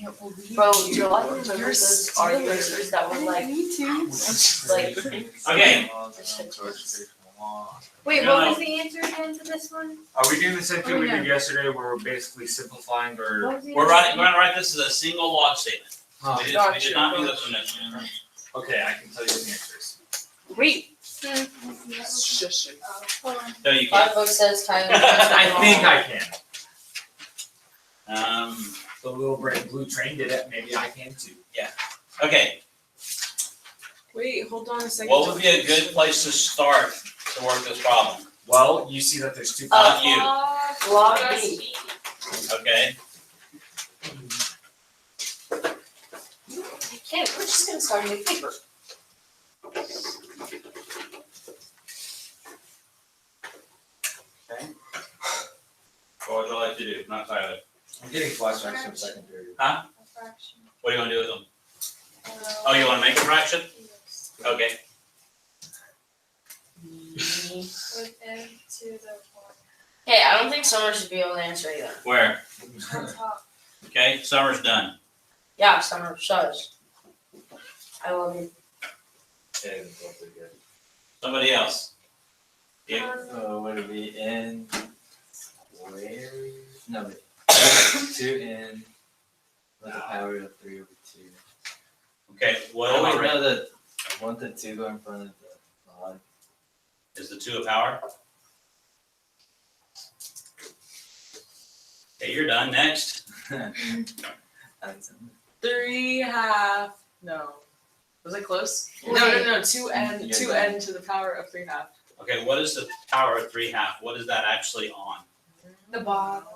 can't believe Bro, you. do a lot of them You're verses are users that were like, like, Okay. Wait, No, what no. was the answer again to this one? Are we doing the same thing we Oh, did yesterday where we're basically simplifying or? What was the We're answer? going to write this as a single log statement. Huh. We did Gotcha. not do this one yesterday. Okay, I can tell you the answers. wait, Shush it. No, you can't. 5 book says Tyler. I think I can. Um, The little red blue train did it, maybe I can too. okay, Wait, hold on a second. what would be a good place to start to work this problem? Well, you see that there's two. Not you, Log B. okay? Okay, we're just gonna start a new paper. Okay. What would you like to do? Not Tyler. I'm getting flashbacks from second period. Huh? What do you want to do with them? Oh, you want to make a fraction? Okay. With n to the Hey, I don't think Summer should be able to answer either. Where? on top. Okay, summer's done. Yeah, Summer, shush. I love you. Okay, that's all pretty good. Somebody else. You? Would it be n squared? No, wait. 2n with the power of 3 over 2. Okay, what Oh, am I wait, writing? no, the 1 to 2 go in front of the log. Is the 2 a power? Okay, you're done. Next. That's 3/2. No. Was I close? Wait. No. 2n. You're 2n to the power of 3/2. Okay, what is the power of 3/2? What is that actually on? The bottom.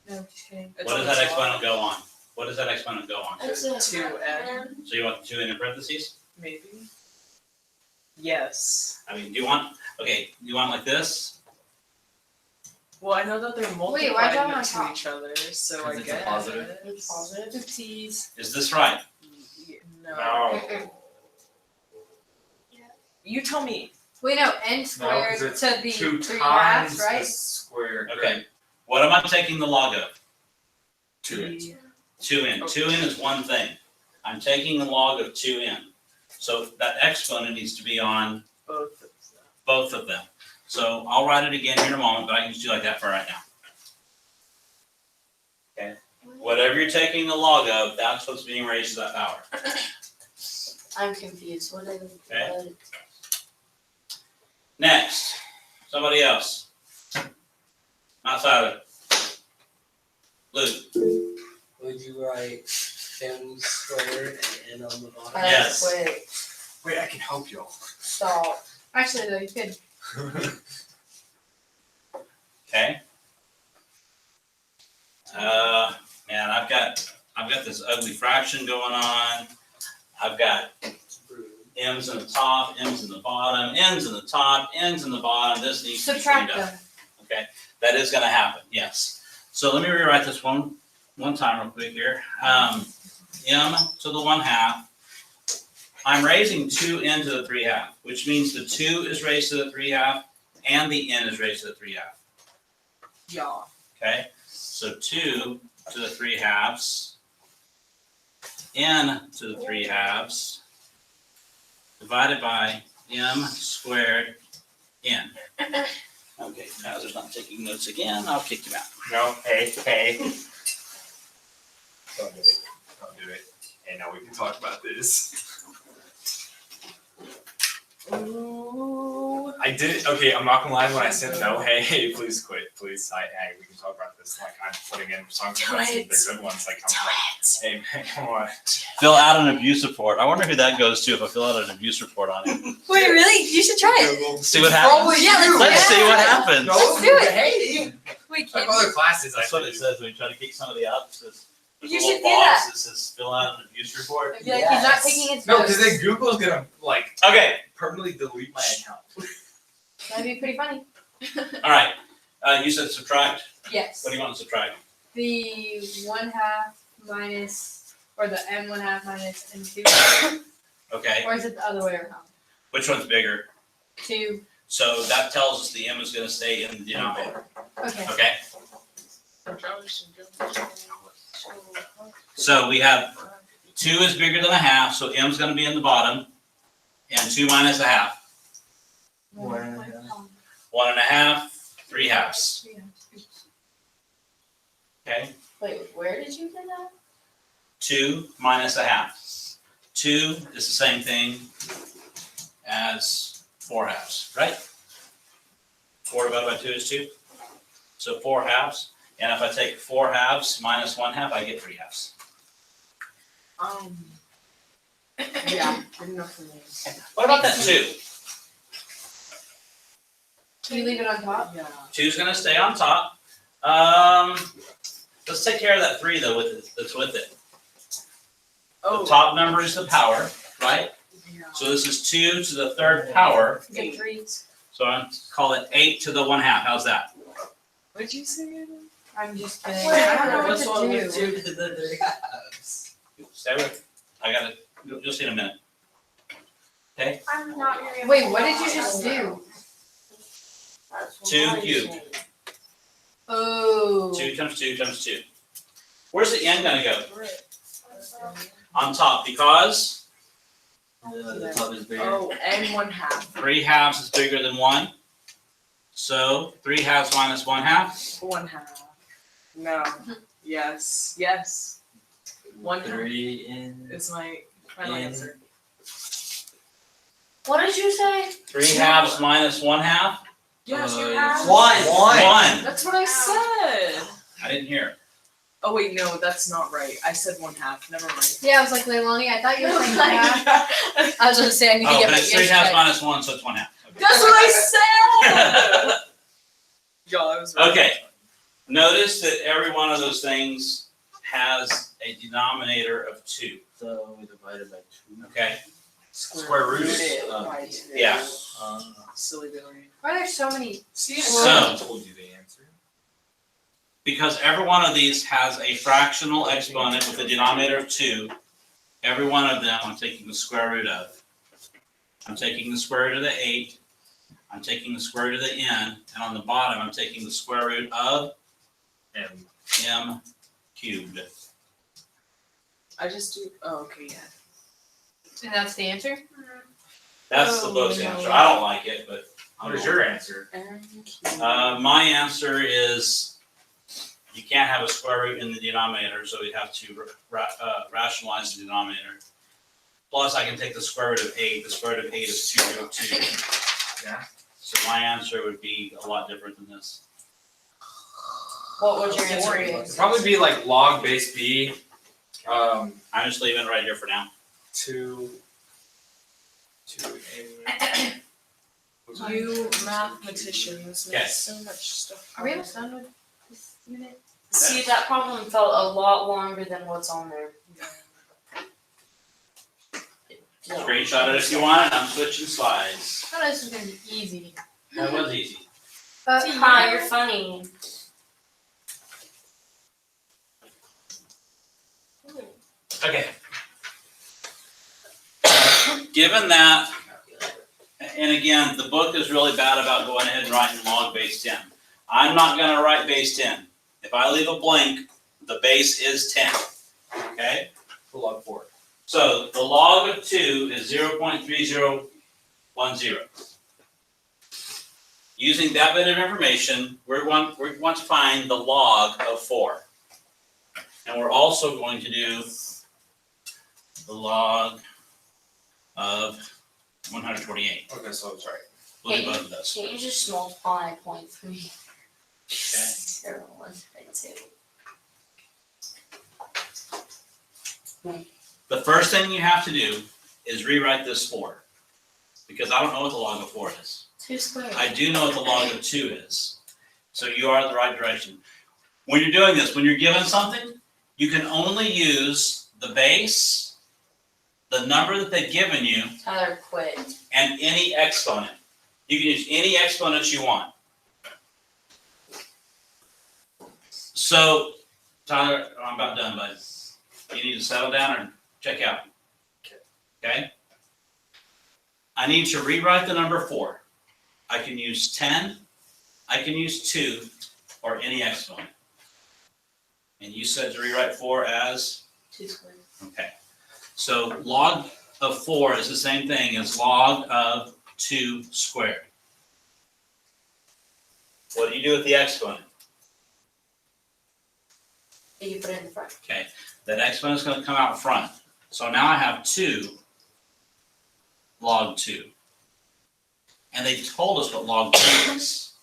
No, just kidding. It's What on does that the top. exponent go on? What does that exponent go on? That's a 2n. So you want the 2 in parentheses? Maybe. Yes. I mean, do you want, okay, do you want like this? Well, I know that they're Wait, multiplying why don't I to talk? each other, so 'Cause I it's a guess. positive. It's positive. The t's. Is this right? No. You tell me. Wait, no, n No, squared 'cause it's to the 2 3 times halves, the right? square. Okay. What am I taking the log of? 2n. 2n. 2n is one thing. I'm taking the log of 2n. So that exponent needs to be on Both of them. both of them. So I'll write it again here in a moment, but I can just do like that for right now. Okay. Whatever you're taking the log of, that's what's being raised to that power. I'm confused. What is Okay. Next, somebody else. Not Tyler. Luke. Would you write n squared and n on the bottom? Yes. Wait, Wait, I can help y'all. stop. Actually, though, you could. Okay. Man, I've got this ugly fraction going on. I've got m's in the top, m's in the bottom, n's in the top, n's in the bottom. This needs to be cleaned Subtract up. them. Okay, that is going to happen. Yes. So let me rewrite this one time real quick here. M to the 1/2. I'm raising 2n to the 3/2, which means the 2 is raised to the 3/2 and the n is raised to the 3/2. Yeah. Okay, so 2 to the 3/2, n to the 3/2, divided by m squared n. Okay, Tyler's not taking notes again. I'll kick him out. No, hey. Don't do it. Don't do it. Hey, now we can talk about this. Ooh. I did. Okay, I'm not gonna lie. When I said no, hey, please quit, please. Hey, we can talk about this. Like I'm putting in songs Do about it. the good ones. Like I'm like, hey man, come on. Fill out an abuse report. I wonder who that goes to if I fill out an abuse report on it. Wait, really? You should try it. See what happens. Probably Yeah, you. Let's see what happens. No, Let's do it. Hey, Wait, like kid. other classes, That's I what it says when you try to kick somebody out. It says, there's You a little should do box that. that says fill out an abuse report. I feel like he's not taking his No, notes. because then Google's gonna like Okay, permanently delete my account. That'd be pretty funny. all right. You said subtract. Yes. What do you want to subtract? The 1/2 minus, or the n 1/2 minus n2, Okay, or is it the other way around? which one's bigger? 2. So that tells us the m is going to stay in the denominator. Okay. Okay. So we have 2 is bigger than a half, so m's gonna be in the bottom, and 2 minus a half. 1.5. 1.5, 3 halves. Okay, Wait, where did you get that? 2 minus a half. 2 is the same thing as 4 halves, right? 4 divided by 2 is 2. So 4 halves, and if I take 4 halves minus 1 half, I get 3 halves. Yeah, good enough for me. What about that 2? Can you leave it on top? Yeah. 2's gonna stay on top. Let's take care of that 3 though, that's with it. The Oh, top number is the power, right? yeah. So this is 2 to the 3rd power, Get threes. so I'm call it 8 to the 1/2. How's that? What'd you say? I'm just kidding. Wait, I don't know What's what wrong to with do. 2 to the 3 halves? Stay with. I gotta. You'll see in a minute. Okay. I'm not very. Wait, what did you just do? 2 cubed. Oh. 2 times 2 times 2. Where's the n gonna go? On top, because The top is bigger. Oh, and 1/2. 3 halves is bigger than 1. So 3 halves minus 1/2. 1/2. No. Yes. Yes. 1/2 3 in. is my final In. answer. What did you say? 3 halves minus 1/2. Yes, you Uh, have. One. 1. That's what I said. I didn't hear. Oh wait, no, that's not right. I said 1/2. Never mind. Yeah, I was like, Leilani, I thought you were saying Like, half. I was gonna say I need to Oh, get but my it's ears 3 halves checked. minus 1, so it's 1/2. That's what I said. Yo, I was right. Okay. Notice that every one of those things has a denominator of 2. So we divided by 2. Okay. Square root. By 2. Yeah. Silly Billy. Why are there so many? See, So- I told you the answer. Because every one of these has a fractional exponent with a denominator of 2, every one of them I'm taking the square root of. I'm taking the square root of the 8, I'm taking the square root of the n, and on the bottom I'm taking the square root of And m cubed. I just do. Oh, okay, yeah. And that's the answer? That's the Oh, book's no. answer. I don't like it, but. what is your answer? My answer is you can't have a square root in the denominator, so we have to rationalize the denominator. Plus, I can take the square root of 8. The square root of 8 is 2 root 2. Yeah. So my answer would be a lot different than this. What would your answer be? It'd probably be like log base b. I'm just leaving it right here for now. 2 in. You mathematicians make Okay. so much stuff. Are we almost done with this unit? See, that problem felt a lot longer than what's on there. So- Screenshot it if you want, and I'm switching slides. I thought this was gonna be easy. That was easy. Hi, you're funny. Okay. Given that, and again, the book is really bad about going ahead and writing log base 10. I'm not gonna write base 10. If I leave a blank, the base is 10, okay? Log 4. So the log of 2 is 0.3010. Using that bit of information, we want to find the log of 4. And we're also going to do the log of 128. Okay, so sorry. We'll do both of those. Can't you just multiply 0.3? Okay. 0.2. The first thing you have to do is rewrite this 4. Because I don't know what the log of 4 is. 2 squared. I do know what the log of 2 is. So you are in the right direction. When you're doing this, when you're given something, you can only use the base, the number that they've given you, Tyler quit. and any exponent. You can use any exponents you want. So, Tyler, I'm about done, bud. You need to settle down and check out. Okay? I need to rewrite the number 4. I can use 10, I can use 2, or any exponent. And you said to rewrite 4 as? 2 squared. Okay. So log of 4 is the same thing as log of 2 squared. What do you do with the exponent? You put it in the front. Okay, that exponent is going to come out front. So now I have 2 log 2. And they told us what log 2 is.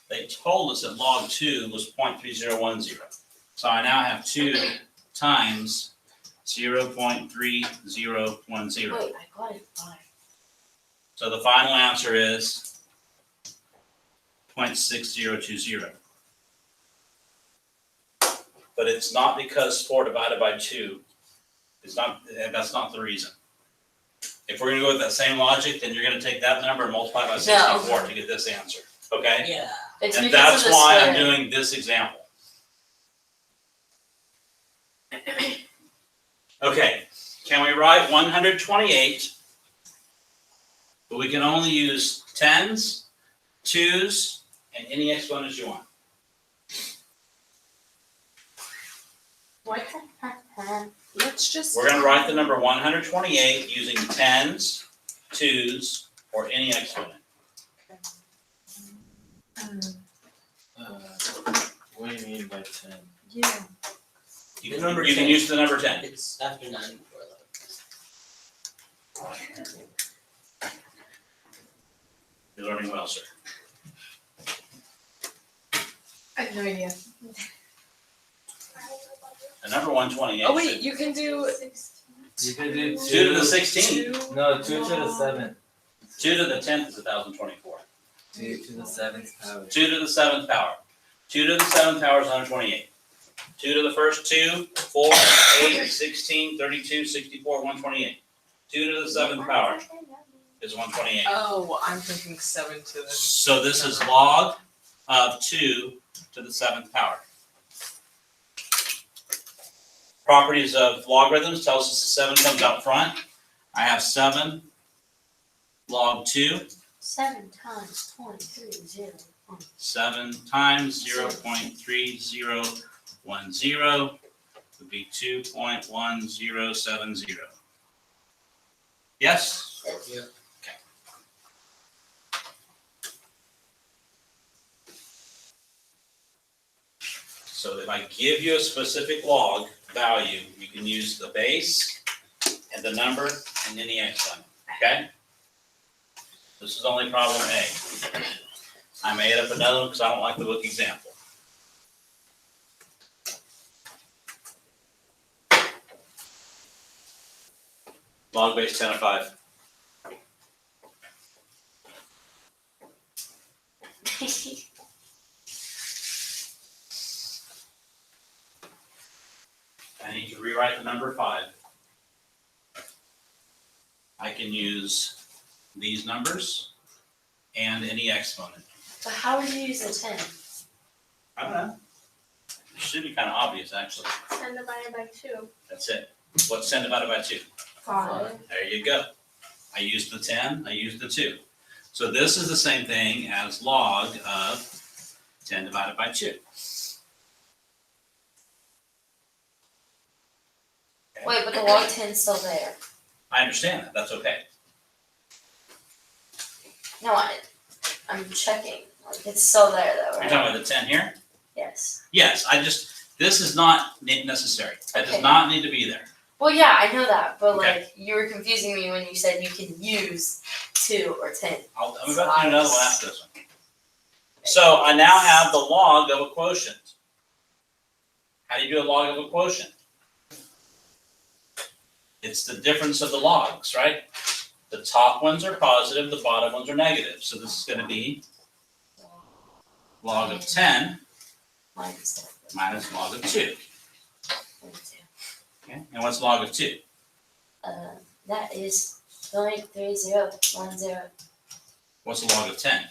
They told us that log 2 was 0.3010. So I now have 2 times 0.3010. Wait, I got it 5. So the final answer is 0.6020. But it's not because 4 divided by 2 is not, that's not the reason. If we're gonna go with that same logic, then you're gonna take that number and multiply by 64 to get this answer, okay? Yeah. It's And because that's of the why I'm square. doing this example. Okay, can we write 128? But we can only use 10s, 2s, and any exponents you want. What? Let's just. We're gonna write the number 128 using 10s, 2s, or any exponent. What do you mean by 10? Yeah. You The can, number you can 10. use the number 10. It's after 9 before 11. You're learning well, sir. I have no idea. The number 128. Oh wait, you can do You could do 2 to the 16. 2. No, 2 to the 7th. 2 to the 10th is 1024. 2 to the 7th power. 2 to the 7th power. 2 to the 7th power is 128. 2 to the first 2, 4, 8, 16, 32, 64, 128. 2 to the 7th power is 128. Oh, I'm thinking 7 to the. So this is log of 2 to the 7th power. Properties of logarithms tells us the 7 comes out front. I have 7 log 2. 7 times 0.30. 7 times 0.3010 would be 2.1070. Yes? Yeah. Okay. So if I give you a specific log value, you can use the base and the number and any exponent, okay? This is only problem A. I made up another one because I don't like the book example. Log base 10 of 5. I need to rewrite the number 5. I can use these numbers and any exponent. But how would you use the 10? I don't know. It should be kind of obvious, actually. 10 divided by 2. That's it. What's 10 divided by 2? 5. There you go. I used the 10, I used the 2. So this is the same thing as log of 10 divided by 2. Wait, but the log 10's still there. I understand that, that's okay. No, I'm checking. Like, it's still there though, You're right? talking about the 10 here? Yes. Yes, this is not necessary. That does Okay. not need to be there. Well, yeah, I know that, but Okay. like, you were confusing me when you said you can use 2 or 10. I'm about to do another one after this one. So I now have the log of a quotient. How do you do a log of a quotient? It's the difference of the logs, right? The top ones are positive, the bottom ones are negative. So this is going to be log of 10 Minus 10. minus log of 2. Minus 2. Okay, and what's log of 2? That is 0.3010. What's the log of 10?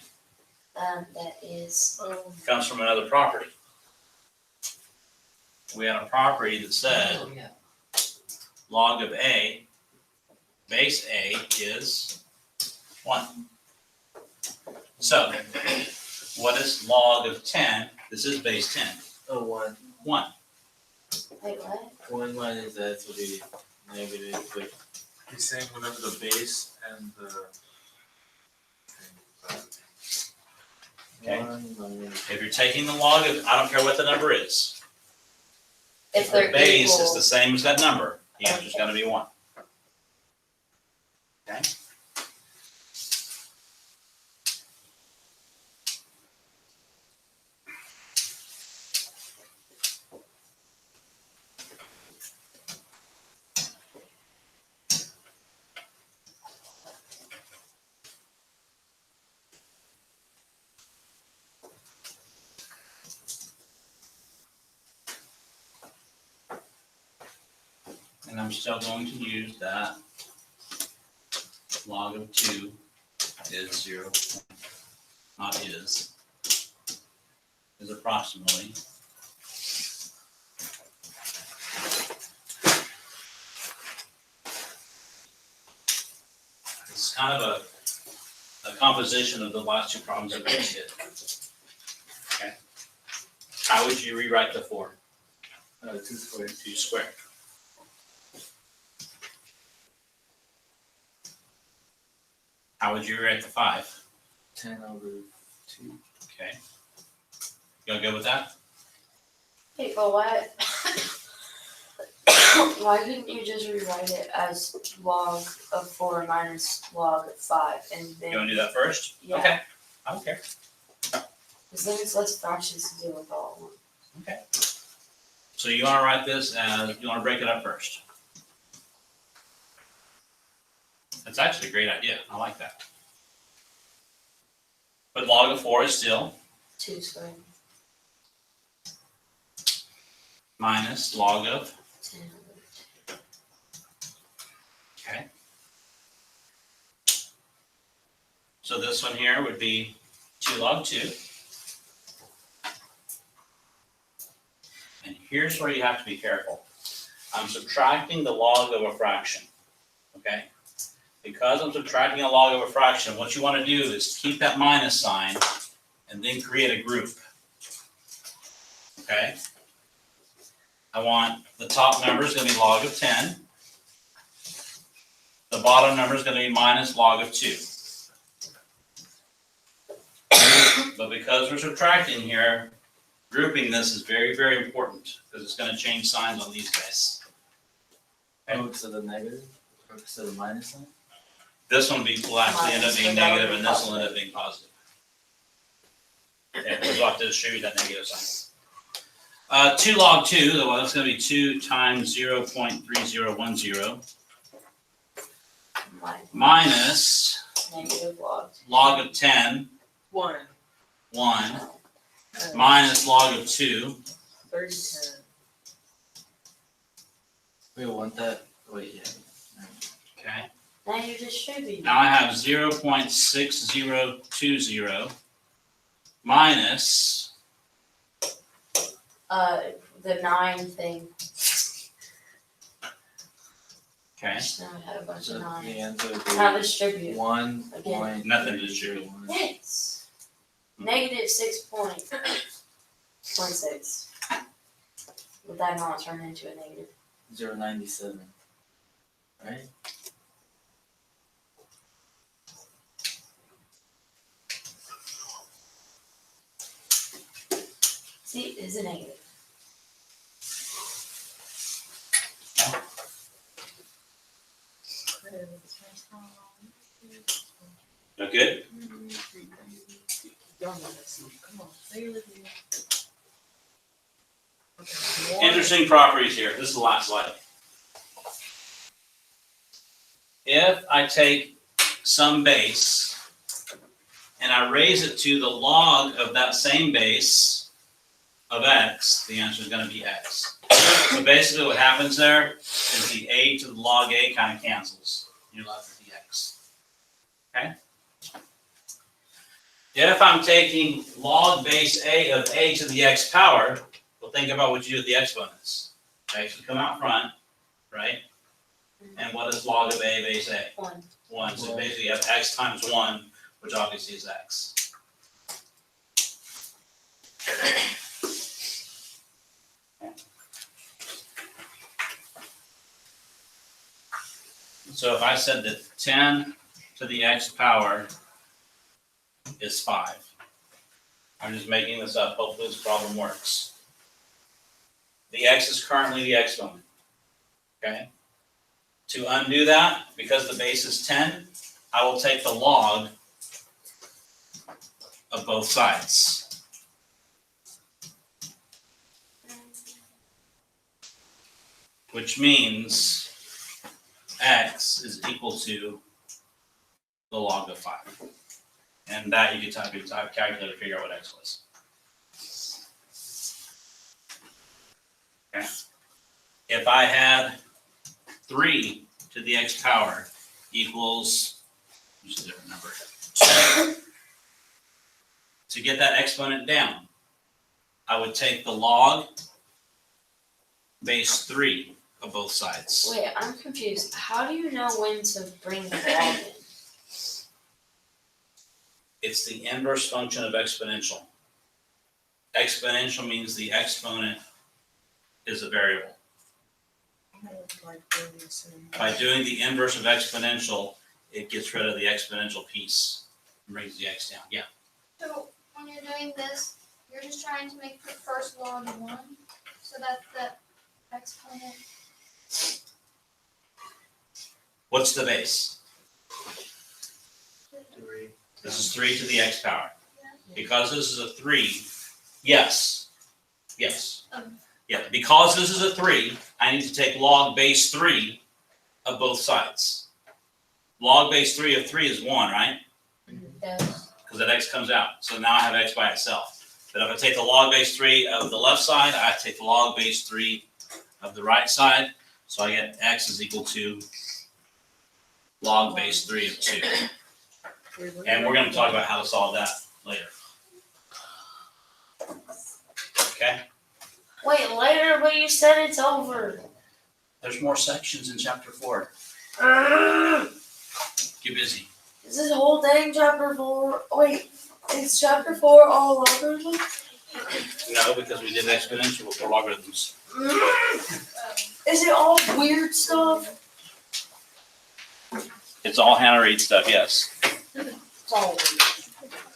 That is, Comes from another property. We had a property that said Oh, yeah. log of A, base A is 1. So, what is log of 10? This is base 10. Oh, 1. 1. Wait, what? 1 minus x will be negative, wait, He's saying whatever the base and the. Okay. 1 minus. If you're taking the log of, I don't care what the number is. If The they're base is equal. the same as that number, the answer's gonna be 1. Okay? And I'm still going to use that log of 2 is 0, not is approximately. It's kind of a composition of the last two problems that we just did. Okay. How would you rewrite the 4? 2 squared. 2 squared. How would you rewrite the 5? 10 over 2. Okay. You all good with that? Hey, but why? Why couldn't you just rewrite it as log of 4 minus log of 5 and then? You wanna do that first? Yeah. Okay. I don't care. Because then it's less fractions to deal with all at once. Okay. So you wanna write this as, you wanna break it up first? That's actually a great idea. I like that. But log of 4 is still 2 squared. minus log of, 10 over 2. okay. So this one here would be 2 log 2. And here's where you have to be careful. I'm subtracting the log of a fraction, okay? Because I'm subtracting a log of a fraction, what you want to do is keep that minus sign and then create a group, okay? I want the top number is going to be log of 10. The bottom number is going to be minus log of 2. But because we're subtracting here, grouping this is very, very important because it's going to change signs on these guys. Okay. Oh, so the negative? Or so the minus sign? This one will actually end up Minus, being but that'll negative be and this will end up being positive. Yeah, we'll have to distribute that negative sign. 2 log 2, well, that's going to be 2 times 0.3010 minus Negative log. log of 10, 1. 1, minus log of 2. 30, We want that, wait, yeah. Okay. Now you're distributing. Now I have 0.6020 minus, The 9 thing. okay, Just now I had a bunch So of the 9. answer would Now be distribute. 1 Again. point. Nothing to distribute. Yes. Negative 6.6. Would that not turn into a negative? 0.97, right? See, it's a negative. no good? Y'all know this. Come on, say it with me. Okay, 1. Interesting properties here. This is the last slide. If I take some base and I raise it to the log of that same base of x, the answer is going to be x. So basically what happens there is the a to the log a kind of cancels. You're left with the x. Okay? If I'm taking log base a of a to the x power, well, think about what you do with the exponents. Okay, so come out front, right? And what is log of a base a? 1. 1. So basically you have x times 1, which obviously is x. So if I said that 10 to the x power is 5. I'm just making this up. Hopefully this problem works. The x is currently the exponent. Okay? To undo that, because the base is 10, I will take the log of both sides. Which means x is equal to the log of 5. And that you can type in a calculator to figure out what x was. Okay. If I had 3 to the x power equals, use a different number. To get that exponent down, I would take the log base 3 of both sides. Wait, I'm confused. How do you know when to bring the log in? It's the inverse function of exponential. Exponential means the exponent is a variable. By doing the inverse of exponential, it gets rid of the exponential piece and brings the x down. Yeah. So when you're doing this, you're just trying to make the first log 1, so that the exponent. What's the base? 3. This is 3 to the x power. Because this is a 3, yes. Yes. Yeah, because this is a 3, I need to take log base 3 of both sides. Log base 3 of 3 is 1, right? Yes. Because that x comes out. So now I have x by itself. But if I take the log base 3 of the left side, I have to take the log base 3 of the right side. So I get x is equal to log base 3 of 2. And we're going to talk about how to solve that later. Okay? Wait, later, but you said it's over. There's more sections in chapter 4. Get busy. Is this whole thing chapter 4? Wait, is chapter 4 all logarithm? No, because we did exponential for logarithms. Is it all weird stuff? It's all Hannah Reid stuff, yes. It's all weird.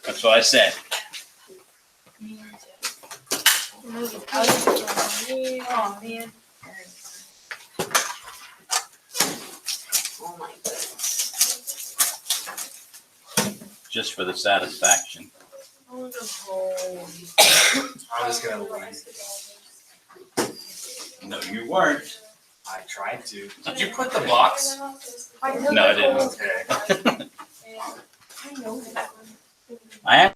That's what I said. Oh man. Oh my goodness. Just for the satisfaction. I'm just gonna leave. No, you weren't. I tried to. Did you put the box? No, I didn't. Okay. I know that. I